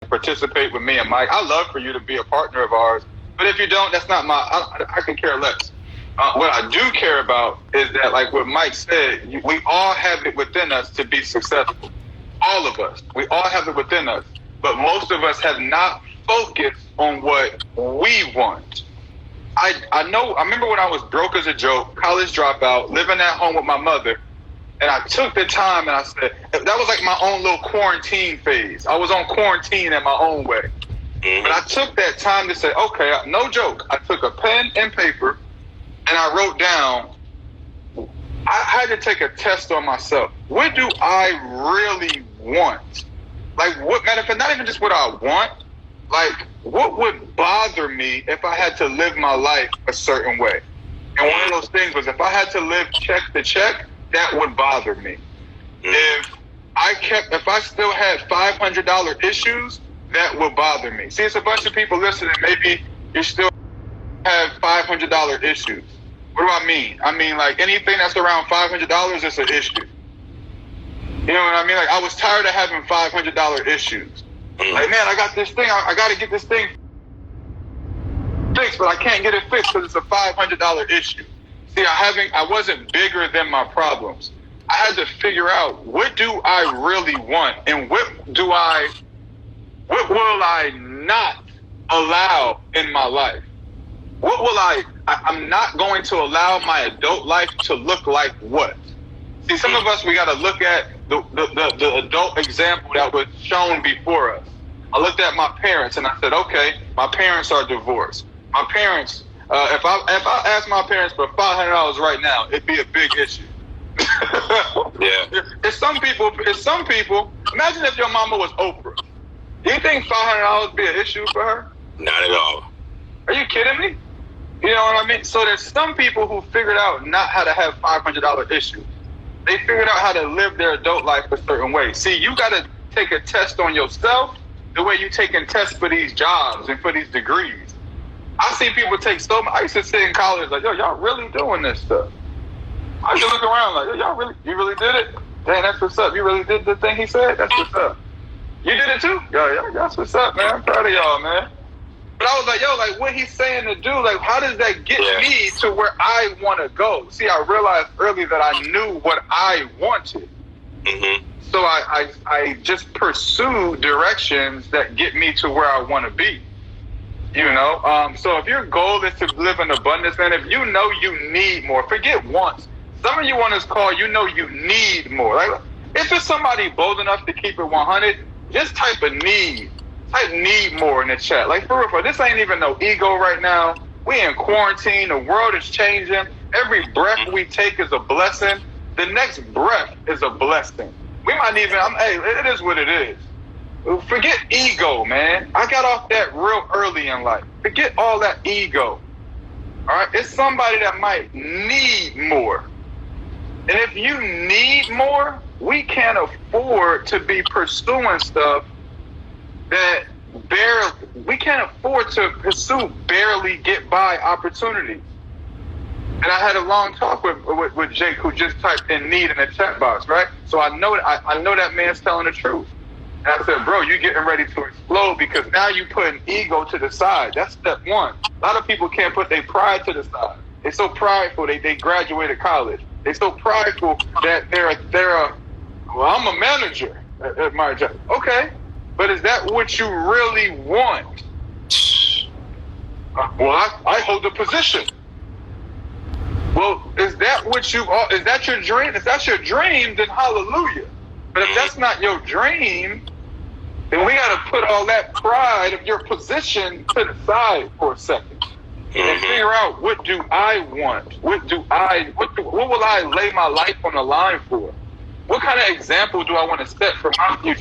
participate with me and Mike. I love for you to be a partner of ours. But if you don't, that's not I can care less. What I do care about is that, like what Mike said, we all have it within us to be successful. All of us. We all have it within us. But most of us have not focused on what we want. I remember when I was broke as a joke, college dropout, living at home with my mother, and I took the time and I said, that was like my own little quarantine phase. I was on quarantine in my own way. But I took that time to say, okay, no joke. I took a pen and paper and I wrote down, I had to take a test on myself. What do I really want? Like, what, matter of fact, not even just what I want, like, what would bother me if I had to live my life a certain way? And one of those things was if I had to live check to check, that would bother me. If I still had $500 issues, that would bother me. See, it's a bunch of people listening. Maybe you still have $500 issues. What do I mean? I mean, like, anything that's around $500 is an issue. You know what I mean? Like, I was tired of having $500 issues. Like, man, I got this thing. I got to get this thing fixed, but I can't get it fixed because it's a $500 issue. See, I wasn't bigger than my problems. I had to figure out, what do I really want, and what will I not allow in my life? What will I'm not going to allow my adult life to look like what? See, some of us, we got to look at the adult example that was shown before us. I looked at my parents and I said, okay, my parents are divorced. My parents, if I asked my parents for $500 right now, it'd be a big issue. Yeah. It's some people, imagine if your mama was Oprah. Do you think $500 would be an issue for her? Not at all. Are you kidding me? You know what I mean? So there's some people who figured out not how to have $500 issues. They figured out how to live their adult life a certain way. See, you got to take a test on yourself the way you taking tests for these jobs and for these degrees. I see people take so much. I used to sit in college like, yo, y'all really doing this stuff. I used to look around like, yo, you really did it? Dang, that's what's up. You really did the thing he said? That's what's up. You did it too? Yo, that's what's up, man. I'm proud of y'all, man. But I was like, yo, like, what he's saying to do, like, how does that get me to where I want to go? See, I realized early that I knew what I wanted. So I just pursue directions that get me to where I want to be. You know? So if your goal is to live in abundance, and if you know you need more, forget wants. Some of you on this call, you know you need more. Like, if it's somebody bold enough to keep it 100, just type a need. I need more in the chat. Like, for real, this ain't even no ego right now. We in quarantine. The world is changing. Every breath we take is a blessing. The next breath is a blessing. We might even, hey, it is what it is. Forget ego, man. I got off that real early in life. Forget all that ego. All right? It's somebody that might need more. And if you need more, we can't afford to be pursuing stuff that we can't afford to pursue barely get by opportunities. And I had a long talk with Jake, who just typed in need in the chat box, right? So I know that man's telling the truth. And I said, bro, you're getting ready to explode because now you putting ego to the side. That's step one. A lot of people can't put their pride to the side. They're so prideful. They graduated college. They're so prideful that well, I'm a manager at my job. Okay. But is that what you really want? Well, I hold the position. Well, is that your dream? If that's your dream, then hallelujah. But if that's not your dream, then we got to put all that pride of your position to the side for a second and figure out, what do I want? What will I lay my life on the line for? What kind of example do I want to set for my future?